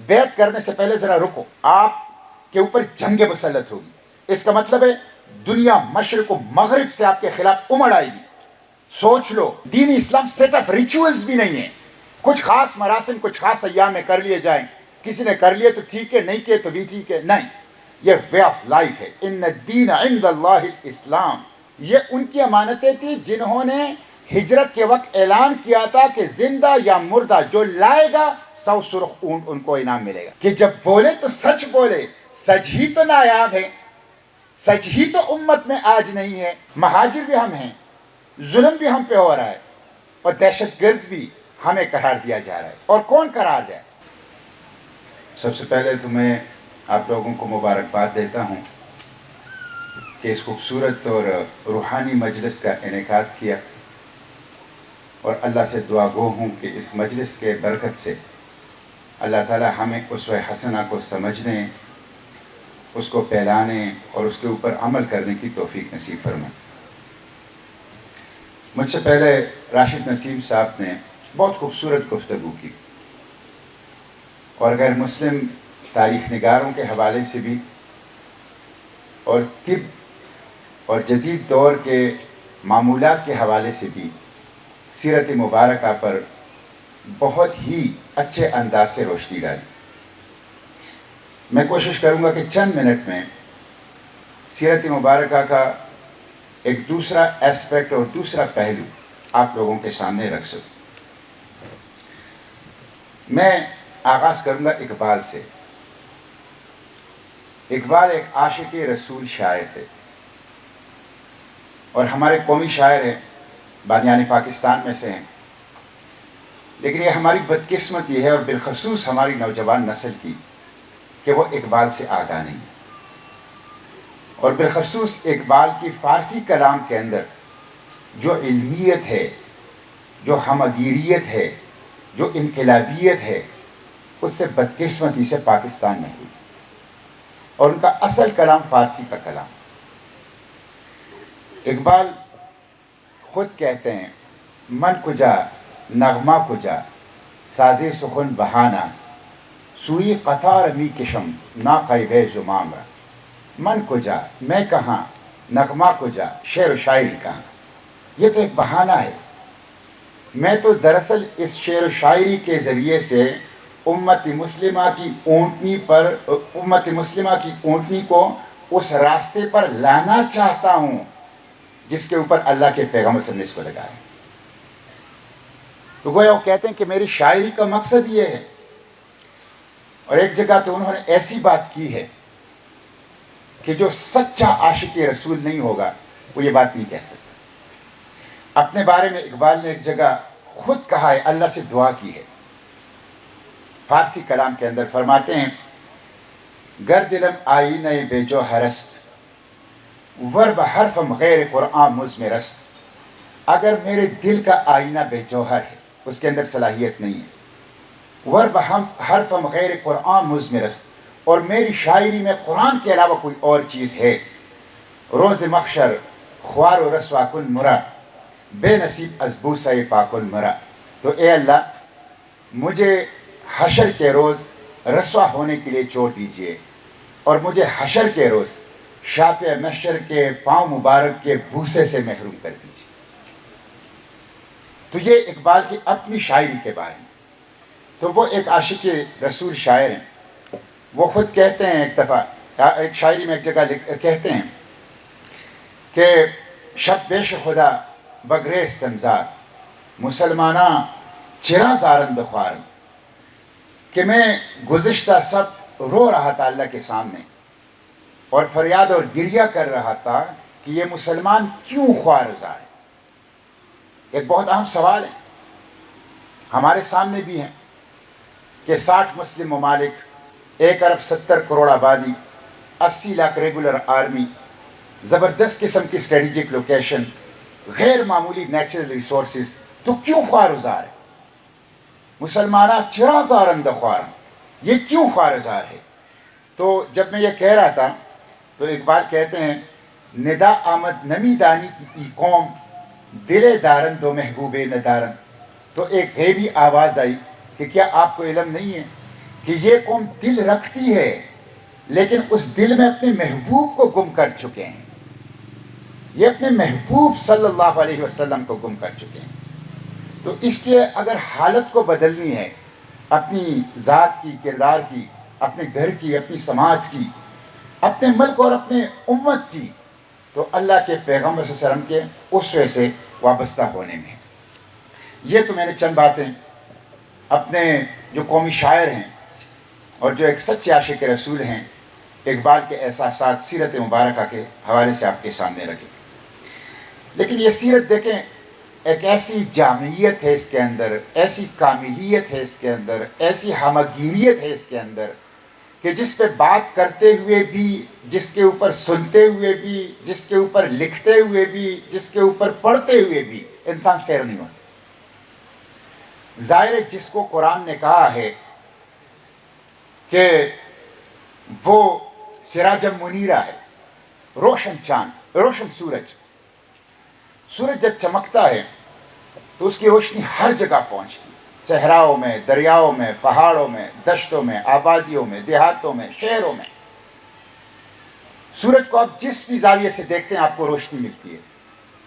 بیعت کرنے سے پہلے ذرا رکو، آپ کے اوپر جنگ مسلط ہوگی۔ اس کا مطلب ہے دنیا مشرق و مغرب سے آپ کے خلاف امڑ آئے گی۔ سوچ لو، دین اسلام سیٹ آف ریچولز بھی نہیں ہے، کچھ خاص مراسم کچھ خاص ایام میں کر لیے جائیں، کسی نے کر لیے تو ٹھیک ہے، نہیں کیے تو بھی ٹھیک ہے، نہیں، یہ وے آف لائف ہے۔ ان الدین عند اللہ الاسلام، یہ ان کی امانتیں تھیں جنہوں نے ہجرت کے وقت اعلان کیا تھا کہ زندہ یا مردہ جو لائے گا 100 سرخ اونٹ ان کو انعام ملے گا، کہ جب بولے تو سچ بولے۔ سچ ہی تو نایاب ہے، سچ ہی تو امت میں آج نہیں ہے۔ مہاجر بھی ہم ہیں، ظلم بھی ہم پہ ہو رہا ہے، اور دہشت گرد بھی ہمیں قرار دیا جا رہا ہے۔ اور کون قرار دے؟ سب سے پہلے تو میں آپ لوگوں کو مبارکباد دیتا ہوں کہ اس خوبصورت اور روحانی مجلس کا انعقاد کیا، اور اللہ سے دعا گو ہوں کہ اس مجلس کے برکت سے اللہ تعالی ہمیں اسوہ حسنہ کو سمجھنے، اس کو پھیلانے اور اس کے اوپر عمل کرنے کی توفیق نصیب فرمائے۔ مجھ سے پہلے راشد نسیم صاحب نے بہت خوبصورت گفتگو کی، اور غیر مسلم تاریخ نگاروں کے حوالے سے بھی، اور طب اور جدید دور کے معمولات کے حوالے سے بھی سیرت مبارکہ پر بہت ہی اچھے انداز سے روشنی ڈالی۔ میں کوشش کروں گا کہ چند منٹ میں سیرت مبارکہ کا ایک دوسرا ایسپیکٹ اور دوسرا پہلو آپ لوگوں کے سامنے رکھ سکوں۔ میں آغاز کروں گا اقبال سے۔ اقبال ایک عاشق رسول شاعر تھے، اور ہمارے قومی شاعر ہیں، بانیان پاکستان میں سے ہیں، لیکن یہ ہماری بدقسمتی ہے، اور بالخصوص ہماری نوجوان نسل کی، کہ وہ اقبال سے آگاہ نہیں، اور بالخصوص اقبال کی فارسی کلام کے اندر جو علمیت ہے، جو ہمگیریت ہے، جو انقلابیت ہے، اس سے بدقسمتی سے پاکستان محروم، اور ان کا اصل کلام فارسی کا کلام۔ اقبال خود کہتے ہیں، من کجا نغمہ کجا ساز سخن بہاناس، سوئی قطار می کشم نا قیب زمام را۔ من کجا، میں کہاں، نغمہ کجا، شعر و شاعری کہاں۔ یہ تو ایک بہانہ ہے، میں تو دراصل اس شعر و شاعری کے ذریعے سے امت مسلمہ کی اونٹنی کو اس راستے پر لانا چاہتا ہوں جس کے اوپر اللہ کے پیغمبر صلی اللہ علیہ وسلم نے اس کو لگایا۔ تو گویا وہ کہتے ہیں کہ میری شاعری کا مقصد یہ ہے، اور ایک جگہ تو انہوں نے ایسی بات کی ہے کہ جو سچا عاشق رسول نہیں ہوگا وہ یہ بات نہیں کہہ سکتا۔ اپنے بارے میں اقبال نے ایک جگہ خود کہا ہے، اللہ سے دعا کی ہے، فارسی کلام کے اندر فرماتے ہیں، گر دلم آئینہ بے جوہرست ور بحرفم غیر قرآن مزمرست۔ اگر میرے دل کا آئینہ بے جوہر ہے، اس کے اندر صلاحیت نہیں ہے، ور بحرفم غیر قرآن مزمرست، اور میری شاعری میں قرآن کے علاوہ کوئی اور چیز ہے، روز محشر خوار و رسوا کن مرا بے نصیب از بوسہ پاکن مرا۔ تو اے اللہ، مجھے حشر کے روز رسوا ہونے کے لیے چھوڑ دیجئے، اور مجھے حشر کے روز شافع محشر کے پاؤں مبارک کے بوسے سے محروم کر دیجئے۔ تو یہ اقبال کی اپنی شاعری کے بارے میں۔ تو وہ ایک عاشق رسول شاعر ہیں، وہ خود کہتے ہیں، ایک دفعہ ایک شاعری میں ایک جگہ کہتے ہیں کہ شب بیش خدا بگرے استنزار مسلمانہ چرا زارند خوارم، کہ میں گزشتہ سب رو رہا تھا اللہ کے سامنے، اور فریاد اور گریہ کر رہا تھا کہ یہ مسلمان کیوں خوارزار ہے۔ ایک بہت اہم سوال ہے، ہمارے سامنے بھی ہیں، کہ 60 مسلم ممالک، 1 ارب 70 کروڑ آبادی، 80 لاکھ ریگولر آرمی، زبردست قسم کی اسٹریٹجک لوکیشن، غیر معمولی نیچرل ریسورسز، تو کیوں خوارزار ہے؟ مسلمانہ چرا زارند خوارم، یہ کیوں خوارزار ہے؟ تو جب میں یہ کہہ رہا تھا تو اقبال کہتے ہیں، ندا آمد نمی دانی کی ای قوم دل دارند و محبوب ندارند۔ تو ایک غیبی آواز آئی کہ کیا آپ کو علم نہیں ہے کہ یہ قوم دل رکھتی ہے لیکن اس دل میں اپنے محبوب کو گم کر چکے ہیں. یہ اپنے محبوب صلی اللہ علیہ وسلم کو گم کر چکے ہیں. تو اس لیے اگر حالت کو بدلنی ہے اپنی ذات کی، کردار کی، اپنے گھر کی، اپنی سماج کی، اپنے ملک اور اپنے امت کی، تو اللہ کے پیغمبر صلی اللہ علیہ وسلم کے اسوے سے وابستہ ہونے میں. یہ تو میں نے چند باتیں اپنے جو قومی شاعر ہیں اور جو ایک سچے عاشق رسول ہیں اقبال کے احساسات سیرت مبارکہ کے حوالے سے آپ کے سامنے رکھے. لیکن یہ سیرت دیکھیں، ایک ایسی جامعیت ہے اس کے اندر، ایسی کاملیت ہے اس کے اندر، ایسی ہمگیریت ہے اس کے اندر کہ جس پہ بات کرتے ہوئے بھی، جس کے اوپر سنتے ہوئے بھی، جس کے اوپر لکھتے ہوئے بھی، جس کے اوپر پڑھتے ہوئے بھی انسان سیر نہیں ہوتا. ظاہر ہے جس کو قرآن نے کہا ہے کہ وہ سراج منیرہ ہے، روشن چاند، روشن سورج جب چمکتا ہے تو اس کی روشنی ہر جگہ پہنچتی ہے، صحراؤں میں، دریاؤں میں، پہاڑوں میں، دشتوں میں، آبادیوں میں، دیہاتوں میں، شہروں میں. سورج کو آپ جس بھی زاویے سے دیکھتے ہیں آپ کو روشنی ملتی ہے.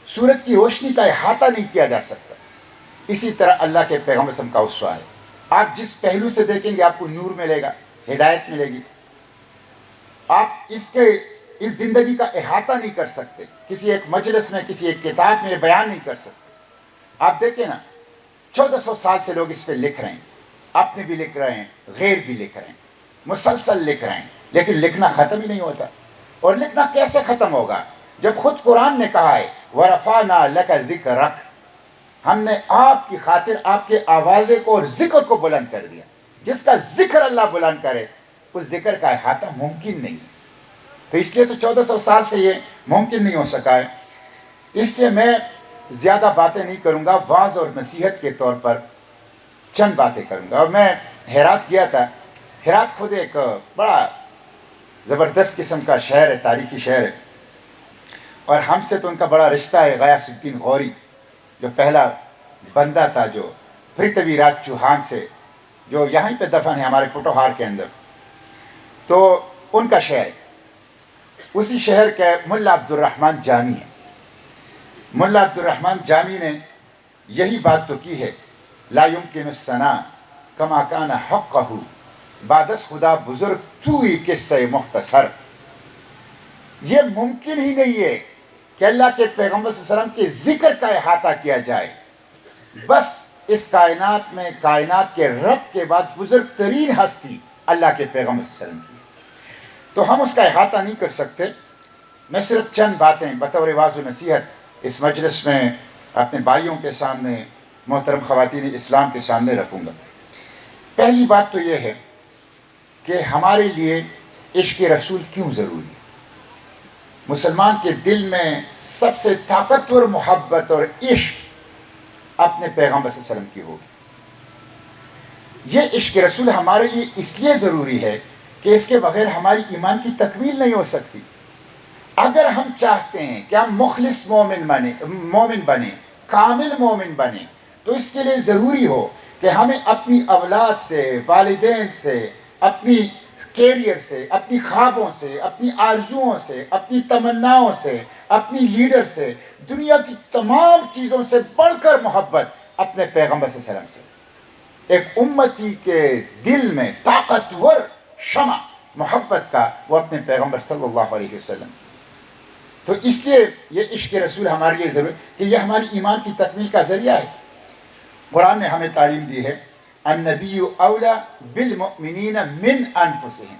سورج کی روشنی کا احاطہ نہیں کیا جا سکتا. اسی طرح اللہ کے پیغمبر صلی اللہ علیہ وسلم کا اسوہ ہے. آپ جس پہلو سے دیکھیں گے آپ کو نور ملے گا، ہدایت ملے گی. آپ اس زندگی کا احاطہ نہیں کر سکتے، کسی ایک مجلس میں، کسی ایک کتاب میں بیان نہیں کر سکتے. آپ دیکھیں نا، 1400 سال سے لوگ اس پہ لکھ رہے ہیں، اپنے بھی لکھ رہے ہیں، غیر بھی لکھ رہے ہیں، مسلسل لکھ رہے ہیں، لیکن لکھنا ختم ہی نہیں ہوتا. اور لکھنا کیسے ختم ہوگا جب خود قرآن نے کہا ہے وَرَفَعْنَا لَكَ ذِكْرَكَ، ہم نے آپ کی خاطر آپ کے آوازے کو اور ذکر کو بلند کر دیا. جس کا ذکر اللہ بلند کرے اس ذکر کا احاطہ ممکن نہیں ہے. تو اس لیے تو 1400 سال سے یہ ممکن نہیں ہو سکا ہے. اس لیے میں زیادہ باتیں نہیں کروں گا، واعظ اور نصیحت کے طور پر چند باتیں کروں گا. اور میں ہرات گیا تھا. ہرات خود ایک بڑا زبردست قسم کا شہر ہے، تاریخی شہر ہے، اور ہم سے تو ان کا بڑا رشتہ ہے. غیاث الدین غوری جو پہلا بندہ تھا، جو پرتھوی راج چوہان سے، جو یہیں پہ دفن ہے ہمارے پٹوہار کے اندر، تو ان کا شہر ہے. اسی شہر کے ملا عبد الرحمن جامی ہے. ملا عبد الرحمن جامی نے یہی بات تو کی ہے، لا یمکن الثناء کما کان حقہ، بعدس خدا بزرگ تو ہی قصہ مختصر. یہ ممکن ہی نہیں ہے کہ اللہ کے پیغمبر صلی اللہ علیہ وسلم کے ذکر کا احاطہ کیا جائے. بس اس کائنات میں کائنات کے رب کے بعد بزرگ ترین ہستی اللہ کے پیغمبر صلی اللہ علیہ وسلم کی، تو ہم اس کا احاطہ نہیں کر سکتے. میں صرف چند باتیں بطور واعظ و نصیحت اس مجلس میں اپنے بھائیوں کے سامنے، محترم خواتین اسلام کے سامنے رکھوں گا. پہلی بات تو یہ ہے کہ ہمارے لیے عشق رسول کیوں ضروری ہے. مسلمان کے دل میں سب سے طاقتور محبت اور عشق اپنے پیغمبر صلی اللہ علیہ وسلم کی ہوگی. یہ عشق رسول ہمارے لیے اس لیے ضروری ہے کہ اس کے بغیر ہماری ایمان کی تکمیل نہیں ہو سکتی. اگر ہم چاہتے ہیں کہ ہم مخلص مومن بنیں، کامل مومن بنیں، تو اس کے لیے ضروری ہو کہ ہمیں اپنی اولاد سے، والدین سے، اپنی کیریئر سے، اپنی خوابوں سے، اپنی آرزوؤں سے، اپنی تمناؤں سے، اپنی لیڈر سے، دنیا کی تمام چیزوں سے بڑھ کر محبت اپنے پیغمبر صلی اللہ علیہ وسلم سے. ایک امتی کے دل میں طاقتور شمع محبت کا وہ اپنے پیغمبر صلی اللہ علیہ وسلم. تو اس لیے یہ عشق رسول ہمارے لیے ضروری کہ یہ ہماری ایمان کی تکمیل کا ذریعہ ہے. قرآن نے ہمیں تعلیم دی ہے النبی اولا بالمؤمنین من انفسہم،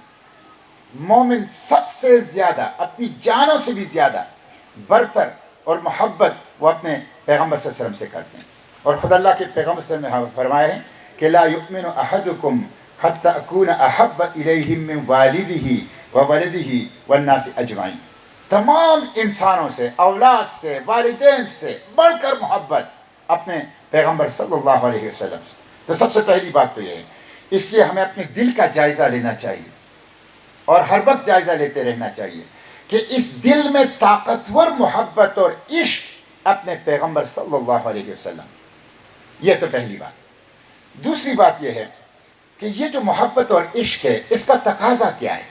مومن سب سے زیادہ، اپنی جانوں سے بھی زیادہ برتر اور محبت وہ اپنے پیغمبر صلی اللہ علیہ وسلم سے کرتے ہیں. اور خدا اللہ کے پیغمبر صلی اللہ علیہ وسلم نے فرمایا ہے کہ لا یؤمن احدکم حتی اکون احب الیہ من والدہ وولدہ والناس اجمعین. تمام انسانوں سے، اولاد سے، والدین سے بڑھ کر محبت اپنے پیغمبر صلی اللہ علیہ وسلم سے. تو سب سے پہلی بات تو یہ ہے. اس لیے ہمیں اپنے دل کا جائزہ لینا چاہیے اور ہر وقت جائزہ لیتے رہنا چاہیے کہ اس دل میں طاقتور محبت اور عشق اپنے پیغمبر صلی اللہ علیہ وسلم. یہ تو پہلی بات. دوسری بات یہ ہے کہ یہ جو محبت اور عشق ہے اس کا تقاضا کیا ہے.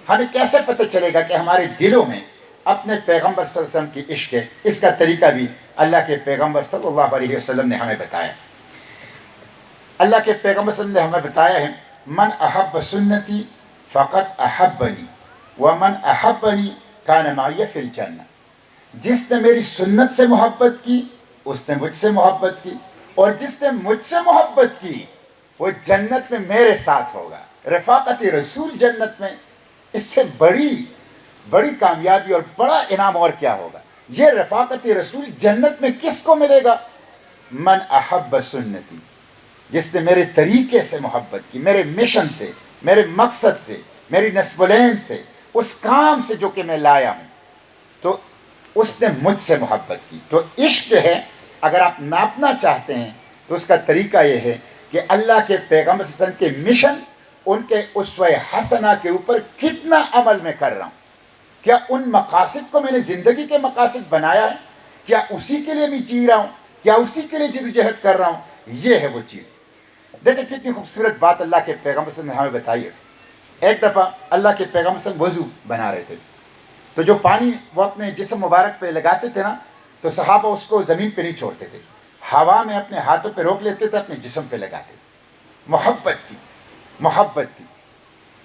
ہمیں کیسے پتہ چلے گا کہ ہمارے دلوں میں اپنے پیغمبر صلی اللہ علیہ وسلم کی عشق ہے؟ اس کا طریقہ بھی اللہ کے پیغمبر صلی اللہ علیہ وسلم نے ہمیں بتایا. اللہ کے پیغمبر صلی اللہ علیہ وسلم نے ہمیں بتایا ہے من احب سنتی فقط احبنی ومن احبنی کان معی فی الجنہ. جس نے میری سنت سے محبت کی اس نے مجھ سے محبت کی، اور جس نے مجھ سے محبت کی وہ جنت میں میرے ساتھ ہوگا. رفاقت رسول جنت میں اس سے بڑی کامیابی اور بڑا انعام اور کیا ہوگا؟ یہ رفاقت رسول جنت میں کس کو ملے گا؟ من احب سنتی، جس نے میرے طریقے سے محبت کی، میرے مشن سے، میرے مقصد سے، میری نسب العین سے، اس کام سے جو کہ میں لایا ہوں، تو اس نے مجھ سے محبت کی. تو عشق ہے اگر آپ ناپنا چاہتے ہیں تو اس کا طریقہ یہ ہے کہ اللہ کے پیغمبر صلی اللہ علیہ وسلم کے مشن، ان کے اسوہ حسنہ کے اوپر کتنا عمل میں کر رہا ہوں. کیا ان مقاصد کو میں نے زندگی کے مقاصد بنایا ہے؟ کیا اسی کے لیے میں جی رہا ہوں؟ کیا اسی کے لیے جدوجہد کر رہا ہوں؟ یہ ہے وہ چیز. دیکھیں کتنی خوبصورت بات اللہ کے پیغمبر صلی اللہ علیہ وسلم نے ہمیں بتائی ہے. ایک دفعہ اللہ کے پیغمبر صلی اللہ علیہ وسلم وضو بنا رہے تھے، تو جو پانی وہ اپنے جسم مبارک پہ لگاتے تھے نا، تو صحابہ اس کو زمین پہ نہیں چھوڑتے تھے، ہوا میں اپنے ہاتھوں پہ روک لیتے تھے، اپنے جسم پہ لگاتے تھے. محبت تھی.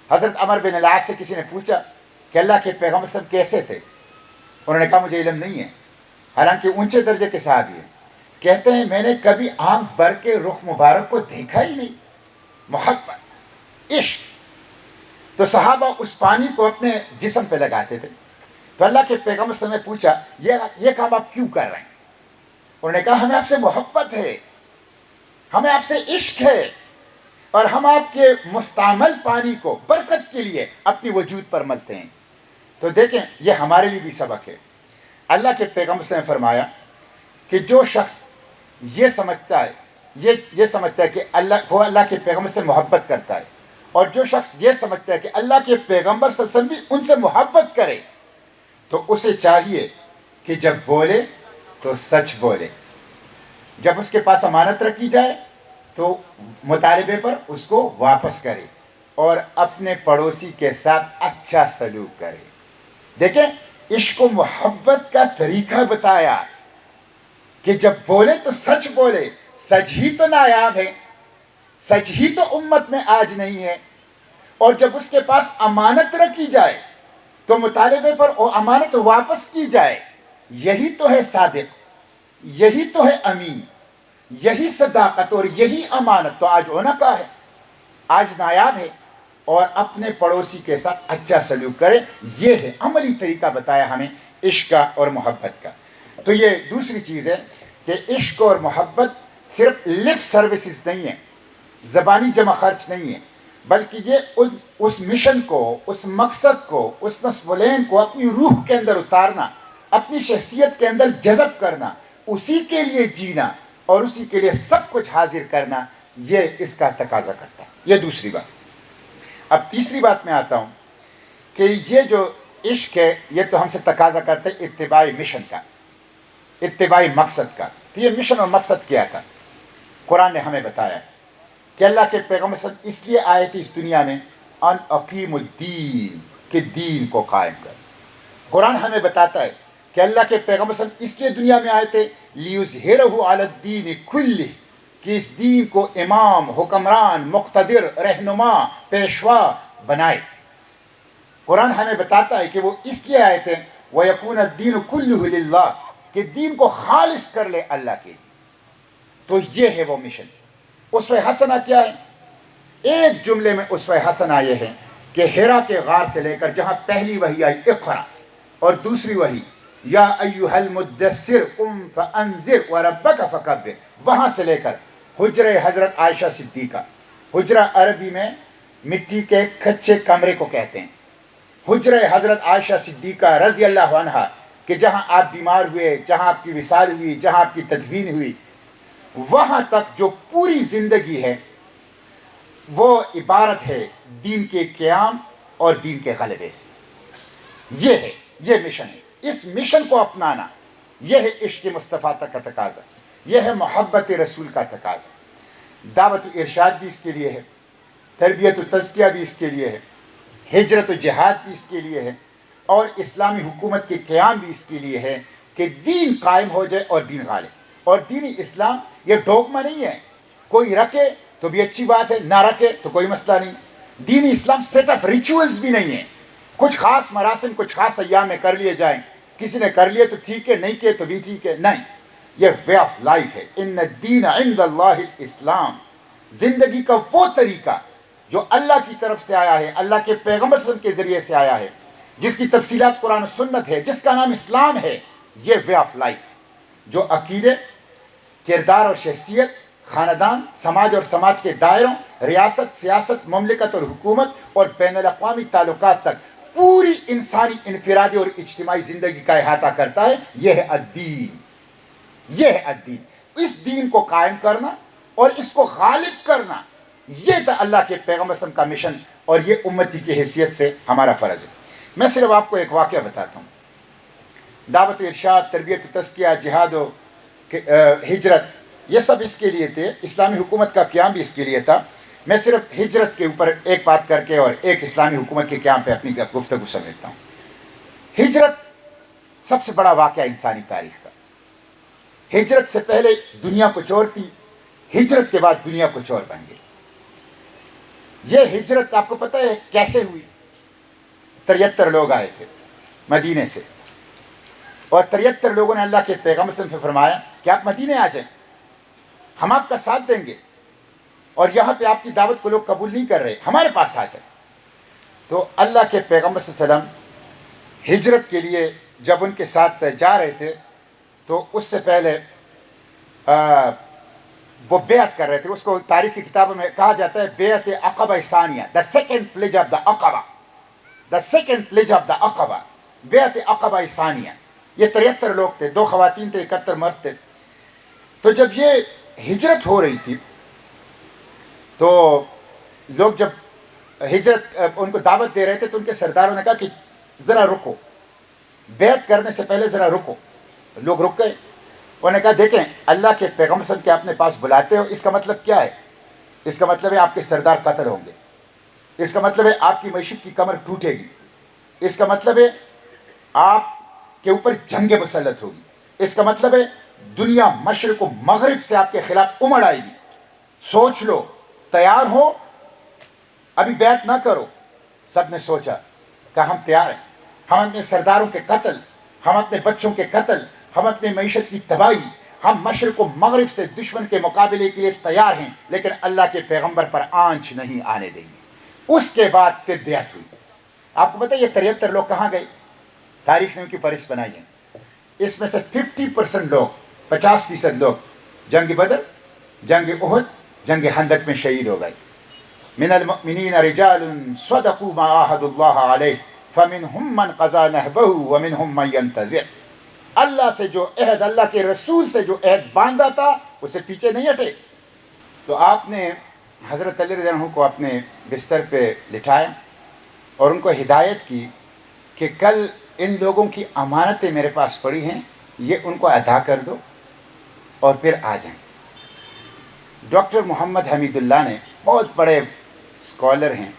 حضرت عمر بن العاص سے کسی نے پوچھا کہ اللہ کے پیغمبر صلی اللہ علیہ وسلم کیسے تھے؟ انہوں نے کہا مجھے علم نہیں ہے، حالانکہ اونچے درجے کے صحابی ہیں. کہتے ہیں میں نے کبھی آنکھ بھر کے رخ مبارک کو دیکھا ہی نہیں. محبت، عشق. تو صحابہ اس پانی کو اپنے جسم پہ لگاتے تھے. تو اللہ کے پیغمبر صلی اللہ علیہ وسلم نے پوچھا یہ کام آپ کیوں کر رہے ہیں؟ انہوں نے کہا ہمیں آپ سے محبت ہے، ہمیں آپ سے عشق ہے، اور ہم آپ کے مستعمل پانی کو برکت کے لیے اپنی وجود پر ملتے ہیں. تو دیکھیں یہ ہمارے لیے بھی سبق ہے. اللہ کے پیغمبر صلی اللہ علیہ وسلم نے فرمایا کہ جو شخص یہ سمجھتا ہے کہ وہ اللہ کے پیغمبر سے محبت کرتا ہے، اور جو شخص یہ سمجھتا ہے کہ اللہ کے پیغمبر صلی اللہ علیہ وسلم بھی ان سے محبت کرے، تو اسے چاہیے کہ جب بولے تو سچ بولے، جب اس کے پاس امانت رکھی جائے تو مطالبے پر اس کو واپس کرے، اور اپنے پڑوسی کے ساتھ اچھا سلوک کرے. دیکھیں عشق و محبت کا طریقہ بتایا کہ جب بولے تو سچ بولے. سچ ہی تو نایاب ہے، سچ ہی تو امت میں آج نہیں ہے. اور جب اس کے پاس امانت رکھی جائے تو مطالبے پر وہ امانت واپس کی جائے. یہی تو ہے صادق، یہی تو ہے امین، یہی صداقت اور یہی امانت تو آج ہونا کا ہے، آج نایاب ہے. اور اپنے پڑوسی کے ساتھ اچھا سلوک کرے. یہ ہے عملی طریقہ بتایا ہمیں عشق کا اور محبت کا. تو یہ دوسری چیز ہے کہ عشق اور محبت صرف لپ سروسز نہیں ہے، زبانی جمع خرچ نہیں ہے، بلکہ یہ اس مشن کو، اس مقصد کو، اس نسب العین کو اپنی روح کے اندر اتارنا، اپنی شخصیت کے اندر جذب کرنا، اسی کے لیے جینا اور اسی کے لیے سب کچھ حاضر کرنا، یہ اس کا تقاضا کرتا ہے. یہ دوسری بات. اب تیسری بات میں آتا ہوں کہ یہ جو عشق ہے یہ تو ہم سے تقاضا کرتے ہیں اتباعی مشن کا، اتباعی مقصد کا. تو یہ مشن اور مقصد کیا تھا؟ قرآن نے ہمیں بتایا کہ اللہ کے پیغمبر صلی اللہ علیہ وسلم اس لیے آئے تھے اس دنیا میں ان اقیم الدین، کہ دین کو قائم کر. قرآن ہمیں بتاتا ہے کہ اللہ کے پیغمبر صلی اللہ علیہ وسلم اس لیے دنیا میں آئے تھے لیظہرہ علی الدین کلہ، کہ اس دین کو امام، حکمران، مقتدر، رہنما، پیشوا بنائے. قرآن ہمیں بتاتا ہے کہ وہ اس لیے آئے تھے وَيَكُونَ الدِّينُ كُلُّهُ لِلَّهِ، کہ دین کو خالص کر لے اللہ کے لیے. تو یہ ہے وہ مشن. اسوہ حسنہ کیا ہے؟ ایک جملے میں اسوہ حسنہ یہ ہے کہ حرا کے غار سے لے کر جہاں پہلی وحی آئی اقرا، اور دوسری وحی یا ایھا المدثر قم فانذر وربک فکبر، وہاں سے لے کر حجرہ حضرت عائشہ صدیقہ. حجرہ عربی میں مٹی کے کچے کمرے کو کہتے ہیں. حجرہ حضرت عائشہ صدیقہ رضی اللہ عنہا، کہ جہاں آپ بیمار ہوئے، جہاں آپ کی وصال ہوئی، جہاں آپ کی تدفین ہوئی، وہاں تک جو پوری زندگی ہے وہ عبارت ہے دین کے قیام اور دین کے غلبے سے. یہ ہے، یہ مشن ہے. اس مشن کو اپنانا یہ ہے عشق مصطفیٰ کا تقاضا، یہ ہے محبت رسول کا تقاضا. دعوت و ارشاد بھی اس کے لیے ہے. تربیت و تزکیہ بھی اس کے لیے ہے، ہجرت و جہاد بھی اس کے لیے ہے، اور اسلامی حکومت کے قیام بھی اس کے لیے ہے کہ دین قائم ہو جائے اور دین غالب۔ اور دین اسلام یہ ڈوگما نہیں ہے، کوئی رکھے تو بھی اچھی بات ہے، نہ رکھے تو کوئی مسئلہ نہیں۔ دین اسلام سیٹ آف ریچولز بھی نہیں ہے، کچھ خاص مراسم کچھ خاص ایام میں کر لیے جائیں، کسی نے کر لیے تو ٹھیک ہے، نہیں کیے تو بھی ٹھیک ہے، نہیں، یہ وے آف لائف ہے۔ ان الدین عند اللہ الاسلام، زندگی کا وہ طریقہ جو اللہ کی طرف سے آیا ہے، اللہ کے پیغمبر صلی اللہ علیہ وسلم کے ذریعے سے آیا ہے، جس کی تفصیلات قرآن و سنت ہے، جس کا نام اسلام ہے، یہ وے آف لائف، جو عقیدے، کردار اور شخصیت، خاندان، سماج اور سماج کے دائروں، ریاست، سیاست، مملکت اور حکومت اور بین الاقوامی تعلقات تک پوری انسانی انفرادی اور اجتماعی زندگی کا احاطہ کرتا ہے، یہ ہے الدین، یہ ہے الدین۔ اس دین کو قائم کرنا اور اس کو غالب کرنا، یہ تھا اللہ کے پیغمبر صلی اللہ علیہ وسلم کا مشن، اور یہ امتی کی حیثیت سے ہمارا فرض ہے۔ میں صرف آپ کو ایک واقعہ بتاتا ہوں۔ دعوت و ارشاد، تربیت و تزکیہ، جہاد و ہجرت، یہ سب اس کے لیے تھے، اسلامی حکومت کا قیام بھی اس کے لیے تھا۔ میں صرف ہجرت کے اوپر ایک بات کر کے اور ایک اسلامی حکومت کے قیام پہ اپنی گفتگو سمیٹتا ہوں۔ ہجرت سب سے بڑا واقعہ انسانی تاریخ کا۔ ہجرت سے پہلے دنیا کچھ اور تھی، ہجرت کے بعد دنیا کچھ اور بن گئی۔ یہ ہجرت آپ کو پتہ ہے کیسے ہوئی؟ 73 لوگ آئے تھے مدینے سے، اور 73 لوگوں نے اللہ کے پیغمبر صلی اللہ علیہ وسلم سے فرمایا کہ آپ مدینے آ جائیں، ہم آپ کا ساتھ دیں گے، اور یہاں پہ آپ کی دعوت کو لوگ قبول نہیں کر رہے، ہمارے پاس آ جائیں۔ تو اللہ کے پیغمبر صلی اللہ علیہ وسلم ہجرت کے لیے جب ان کے ساتھ جا رہے تھے تو اس سے پہلے وہ بیعت کر رہے تھے۔ اس کو تاریخی کتابوں میں کہا جاتا ہے بیعت عقبہ ثانیہ، the second pledge of the Aqaba, the second pledge of the Aqaba, بیعت عقبہ ثانیہ۔ یہ 73 لوگ تھے، 2 خواتین تھے، 71 مرد تھے۔ تو جب یہ ہجرت ہو رہی تھی تو لوگ جب ہجرت ان کو دعوت دے رہے تھے تو ان کے سرداروں نے کہا کہ ذرا رکو، بیعت کرنے سے پہلے ذرا رکو۔ لوگ رک گئے، انہوں نے کہا دیکھیں اللہ کے پیغمبر صلی اللہ علیہ وسلم کے اپنے پاس بلاتے ہو، اس کا مطلب کیا ہے؟ اس کا مطلب ہے آپ کے سردار قتل ہوں گے، اس کا مطلب ہے آپ کی معیشت کی کمر ٹوٹے گی، اس کا مطلب ہے آپ کے اوپر جنگ مسلط ہوگی، اس کا مطلب ہے دنیا مشرق و مغرب سے آپ کے خلاف امڑ آئے گی، سوچ لو، تیار ہو، ابھی بیعت نہ کرو۔ سب نے سوچا، کہا ہم تیار ہیں، ہم اپنے سرداروں کے قتل، ہم اپنے بچوں کے قتل، ہم اپنے معیشت کی تباہی، ہم مشرق و مغرب سے دشمن کے مقابلے کے لیے تیار ہیں، لیکن اللہ کے پیغمبر پر آنچ نہیں آنے دیں گے۔ اس کے بعد پھر بیعت ہوئی۔ آپ کو پتہ ہے یہ 73 لوگ کہاں گئے؟ تاریخ نے ان کی فہرست بنائی ہے۔ اس میں سے 50% لوگ، 50% لوگ جنگ بدر، جنگ احد، جنگ خندق میں شہید ہو گئے۔ من المؤمنین رجال صدقوا ما عاهدوا اللہ علیہ فمنهم من قضى نحبه ومنهم من ينتظر۔ اللہ سے جو عہد، اللہ کے رسول سے جو عہد باندھا تھا اسے پیچھے نہیں ہٹے۔ تو آپ نے حضرت علی رضی اللہ عنہ کو اپنے بستر پہ لٹھائے اور ان کو ہدایت کی کہ کل ان لوگوں کی امانتیں میرے پاس پڑی ہیں، یہ ان کو ادا کر دو اور پھر آ جائیں۔ ڈاکٹر محمد حمید اللہ نے، بہت بڑے اسکالر ہیں،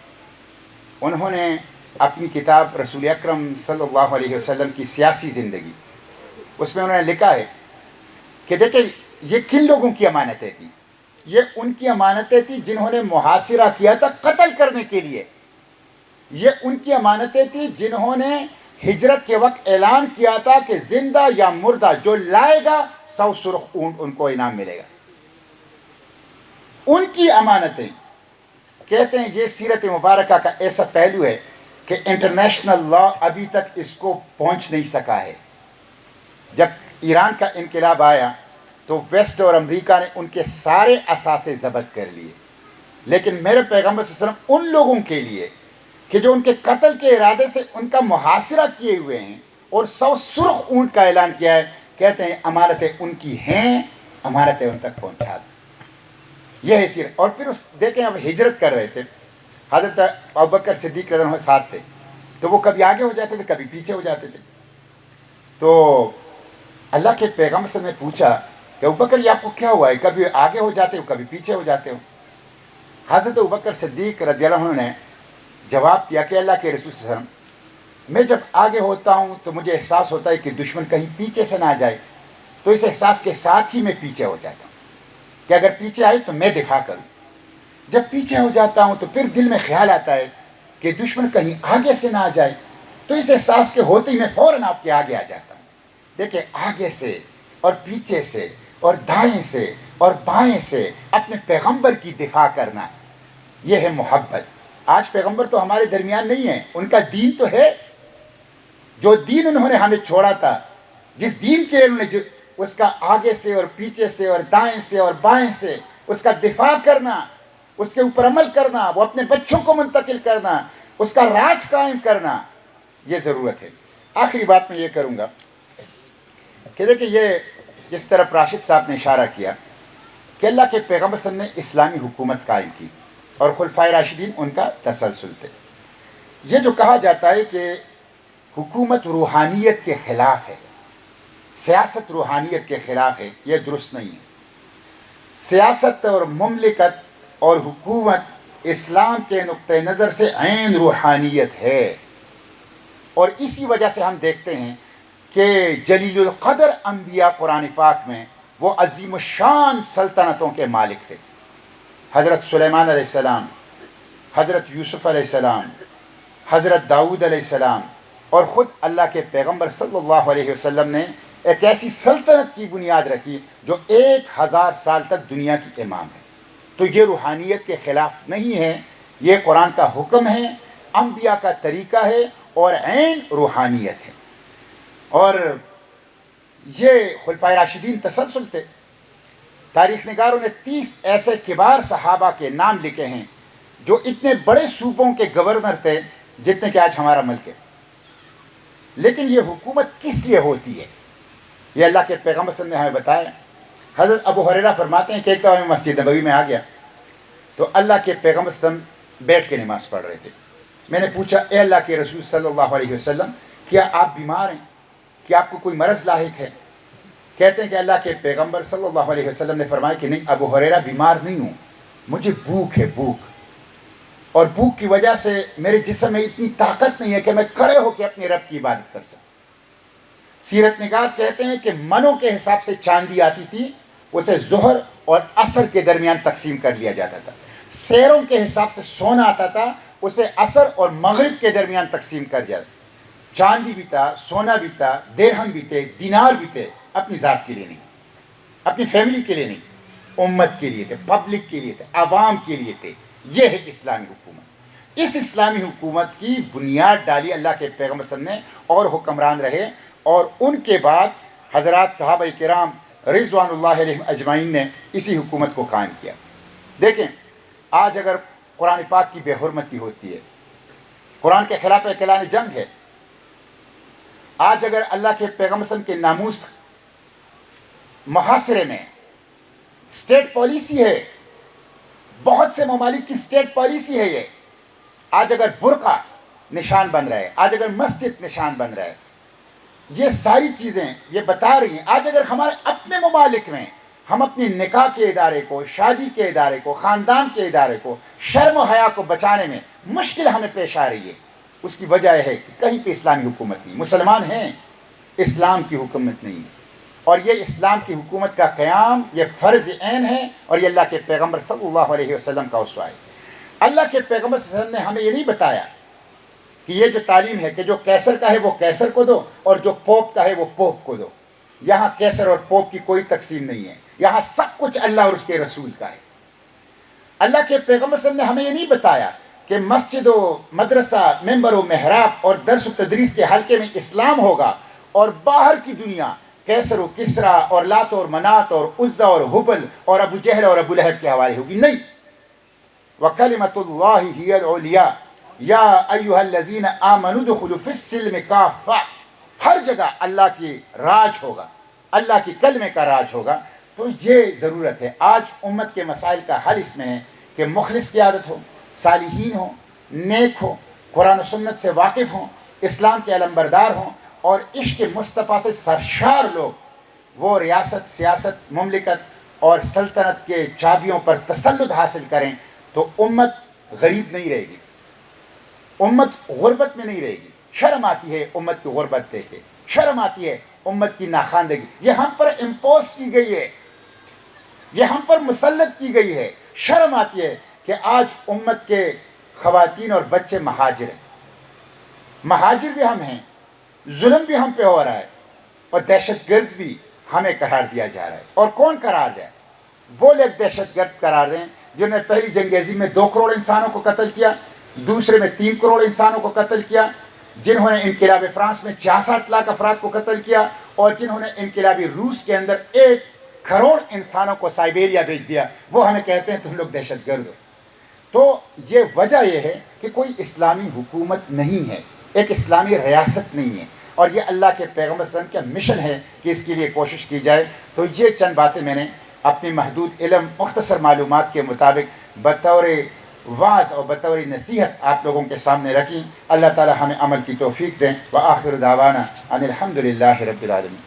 انہوں نے اپنی کتاب رسول اکرم صلی اللہ علیہ وسلم کی سیاسی زندگی، اس میں انہوں نے لکھا ہے کہ دیکھیں یہ کن لوگوں کی امانتیں تھیں؟ یہ ان کی امانتیں تھیں جنہوں نے محاصرہ کیا تھا قتل کرنے کے لیے، یہ ان کی امانتیں تھیں جنہوں نے ہجرت کے وقت اعلان کیا تھا کہ زندہ یا مردہ جو لائے گا 100 سرخ اونٹ ان کو انعام ملے گا۔ ان کی امانتیں، کہتے ہیں یہ سیرت مبارکہ کا ایسا پہلو ہے کہ انٹرنیشنل لا ابھی تک اس کو پہنچ نہیں سکا ہے۔ جب ایران کا انقلاب آیا تو ویسٹ اور امریکہ نے ان کے سارے اثاثے ضبط کر لیے، لیکن میرے پیغمبر صلی اللہ علیہ وسلم ان لوگوں کے لیے کہ جو ان کے قتل کے ارادے سے ان کا محاصرہ کیے ہوئے ہیں اور 100 سرخ اونٹ کا اعلان کیا ہے، کہتے ہیں امانتیں ان کی ہیں، امانتیں ان تک پہنچا دیں۔ یہ ہے سیرت۔ اور پھر دیکھیں اب ہجرت کر رہے تھے، حضرت ابوبکر صدیق رضی اللہ عنہ ساتھ تھے، تو وہ کبھی آگے ہو جاتے تھے کبھی پیچھے ہو جاتے تھے۔ تو اللہ کے پیغمبر سے نے پوچھا کہ ابوبکر یہ آپ کو کیا ہوا ہے، کبھی آگے ہو جاتے ہو کبھی پیچھے ہو جاتے ہو؟ حضرت ابوبکر صدیق رضی اللہ عنہ نے جواب دیا کہ اللہ کے رسول صلی اللہ علیہ وسلم، میں جب آگے ہوتا ہوں تو مجھے احساس ہوتا ہے کہ دشمن کہیں پیچھے سے نہ آ جائے، تو اس احساس کے ساتھ ہی میں پیچھے ہو جاتا ہوں کہ اگر پیچھے آئے تو میں دفاع کروں۔ جب پیچھے ہو جاتا ہوں تو پھر دل میں خیال آتا ہے کہ دشمن کہیں آگے سے نہ آ جائے، تو اس احساس کے ہوتے ہی میں فوراً آپ کے آگے آ جاتا ہوں۔ دیکھیں، آگے سے اور پیچھے سے اور دائیں سے اور بائیں سے اپنے پیغمبر کی دفاع کرنا، یہ ہے محبت۔ آج پیغمبر تو ہمارے درمیان نہیں ہیں، ان کا دین تو ہے، جو دین انہوں نے ہمیں چھوڑا تھا، جس دین کے لیے انہوں نے اس کا آگے سے اور پیچھے سے اور دائیں سے اور بائیں سے اس کا دفاع کرنا، اس کے اوپر عمل کرنا، وہ اپنے بچوں کو منتقل کرنا، اس کا راج قائم کرنا، یہ ضرورت ہے۔ آخری بات میں یہ کروں گا کہ دیکھیں، یہ جس طرف راشد صاحب نے اشارہ کیا کہ اللہ کے پیغمبر صلی اللہ علیہ وسلم نے اسلامی حکومت قائم کی اور خلفائے راشدین ان کا تسلسل تھے۔ یہ جو کہا جاتا ہے کہ حکومت روحانیت کے خلاف ہے، سیاست روحانیت کے خلاف ہے، یہ درست نہیں ہے۔ سیاست اور مملکت اور حکومت اسلام کے نقطہ نظر سے عین روحانیت ہے، اور اسی وجہ سے ہم دیکھتے ہیں کہ جلیل القدر انبیاء قرآن پاک میں وہ عظیم الشان سلطنتوں کے مالک تھے۔ حضرت سلیمان علیہ السلام، حضرت یوسف علیہ السلام، حضرت داؤد علیہ السلام، اور خود اللہ کے پیغمبر صلی اللہ علیہ وسلم نے ایک ایسی سلطنت کی بنیاد رکھی جو 1000 سال تک دنیا کی امام ہے۔ تو یہ روحانیت کے خلاف نہیں ہے، یہ قرآن کا حکم ہے، انبیاء کا طریقہ ہے اور عین روحانیت ہے۔ اور یہ خلفائے راشدین تسلسل تھے۔ تاریخ نگاروں نے 30 ایسے کبار صحابہ کے نام لکھے ہیں جو اتنے بڑے صوبوں کے گورنر تھے جتنے کہ آج ہمارا ملک ہے۔ لیکن یہ حکومت کس لیے ہوتی ہے، یہ اللہ کے پیغمبر صلی اللہ علیہ وسلم نے ہمیں بتایا۔ حضرت ابو ہریرہ فرماتے ہیں کہ ایک دفعہ میں مسجد نبوی میں آ گیا تو اللہ کے پیغمبر صلی اللہ علیہ وسلم بیٹھ کے نماز پڑھ رہے تھے۔ میں نے پوچھا، اے اللہ کے رسول صلی اللہ علیہ وسلم، کیا آپ بیمار ہیں؟ کیا آپ کو کوئی مرض لاحق ہے؟ کہتے ہیں کہ اللہ کے پیغمبر صلی اللہ علیہ وسلم نے فرمایا کہ نہیں ابو ہریرہ، بیمار نہیں ہوں، مجھے بھوک ہے، بھوک، اور بھوک کی وجہ سے میرے جسم میں اتنی طاقت نہیں ہے کہ میں کھڑے ہو کے اپنے رب کی عبادت کر سکوں۔ سیرت نگار کہتے ہیں کہ منوں کے حساب سے چاندی آتی تھی، اسے ظہر اور عصر کے درمیان تقسیم کر لیا جاتا تھا۔ سیروں کے حساب سے سونا آتا تھا، اسے عصر اور مغرب کے درمیان تقسیم کر دیا۔ چاندی بھی تھا، سونا بھی تھا، درہم بھی تھے، دینار بھی تھے، اپنی ذات کے لیے نہیں، اپنی فیملی کے لیے نہیں، امت کے لیے تھے، پبلک کے لیے تھے، عوام کے لیے تھے۔ یہ ہے اسلامی حکومت۔ اس اسلامی حکومت کی بنیاد ڈالی اللہ کے پیغمبر صلی اللہ علیہ وسلم نے، اور حکمران رہے، اور ان کے بعد حضرات صحابہ کرام رضوان اللہ علیہم اجمعین نے اسی حکومت کو قائم کیا۔ دیکھیں، آج اگر قرآن پاک کی بے حرمتی ہوتی ہے، قرآن کے خلاف ایک اعلان جنگ ہے، آج اگر اللہ کے پیغمبر صلی اللہ علیہ وسلم کے ناموس محاصرے میں اسٹیٹ پالیسی ہے، بہت سے ممالک کی اسٹیٹ پالیسی ہے، یہ آج اگر برقع نشان بن رہا ہے، آج اگر مسجد نشان بن رہا ہے، یہ ساری چیزیں یہ بتا رہی ہیں۔ آج اگر ہمارے اپنے ممالک میں ہم اپنے نکاح کے ادارے کو، شادی کے ادارے کو، خاندان کے ادارے کو، شرم و حیا کو بچانے میں مشکل ہمیں پیش آ رہی ہے، اس کی وجہ ہے کہ کہیں پہ اسلامی حکومت نہیں، مسلمان ہیں، اسلام کی حکومت نہیں ہے۔ اور یہ اسلام کی حکومت کا قیام یہ فرض عین ہے، اور یہ اللہ کے پیغمبر صلی اللہ علیہ وسلم کا اسوہ ہے۔ اللہ کے پیغمبر صلی اللہ علیہ وسلم نے ہمیں یہ نہیں بتایا کہ یہ جو تعلیم ہے کہ جو کیسر کا ہے وہ کیسر کو دو، اور جو پوپ کا ہے وہ پوپ کو دو۔ یہاں کیسر اور پوپ کی کوئی تقسیم نہیں ہے، یہاں سب کچھ اللہ اور اس کے رسول کا ہے۔ اللہ کے پیغمبر صلی اللہ علیہ وسلم نے ہمیں یہ نہیں بتایا کہ مسجد و مدرسہ، ممبر و محراب اور درس و تدریس کے حلقے میں اسلام ہوگا، اور باہر کی دنیا کیسر و کسرا اور لات اور منات اور عزا اور حبل اور ابو جہل اور ابو لہب کے حوالے ہوگی، نہیں۔ وَكَلِمَةُ اللَّهِ هِيَ الْعُلْيَا یا ایھا الذین آمنوا ادخلوا فی السلم کافہ، ہر جگہ اللہ کی راج ہوگا، اللہ کی کلمے کا راج ہوگا۔ تو یہ ضرورت ہے۔ آج امت کے مسائل کا حل اس میں ہے کہ مخلص قیادت ہو، صالحین ہوں، نیک ہوں، قرآن و سنت سے واقف ہوں، اسلام کے علمبردار ہوں، اور عشق مصطفیٰ سے سرشار لوگ وہ ریاست، سیاست، مملکت اور سلطنت کے چابیوں پر تسلط حاصل کریں۔ تو امت غریب نہیں رہے گی، امت غربت میں نہیں رہے گی۔ شرم آتی ہے امت کی غربت دیکھ کے، شرم آتی ہے امت کی ناخواندگی، یہ ہم پر امپوز کی گئی ہے، یہ ہم پر مسلط کی گئی ہے۔ شرم آتی ہے کہ آج امت کے خواتین اور بچے مہاجر ہیں، مہاجر بھی ہم ہیں، ظلم بھی ہم پہ ہو رہا ہے، اور دہشت گرد بھی ہمیں قرار دیا جا رہا ہے۔ اور کون قرار دے؟ وہ لوگ دہشت گرد قرار دیں جنہوں نے پہلی جنگ عظیم میں 2 کروڑ انسانوں کو قتل کیا، دوسرے میں 3 کروڑ انسانوں کو قتل کیا، جنہوں نے انقلاب فرانس میں 66 لاکھ افراد کو قتل کیا، اور جنہوں نے انقلابی روس کے اندر 1 کروڑ انسانوں کو سائبیریا بھیج دیا، وہ ہمیں کہتے ہیں تم لوگ دہشت گرد ہو۔ تو یہ وجہ یہ ہے کہ کوئی اسلامی حکومت نہیں ہے، ایک اسلامی ریاست نہیں ہے، اور یہ اللہ کے پیغمبر صلی اللہ علیہ وسلم کا مشن ہے کہ اس کے لیے کوشش کی جائے۔ تو یہ چند باتیں میں نے اپنی محدود علم، مختصر معلومات کے مطابق بطور وعظ اور بطور نصیحت آپ لوگوں کے سامنے رکھی۔ اللہ تعالی ہمیں عمل کی توفیق دیں۔ وآخر دعوانا ان الحمد للہ رب العالمین۔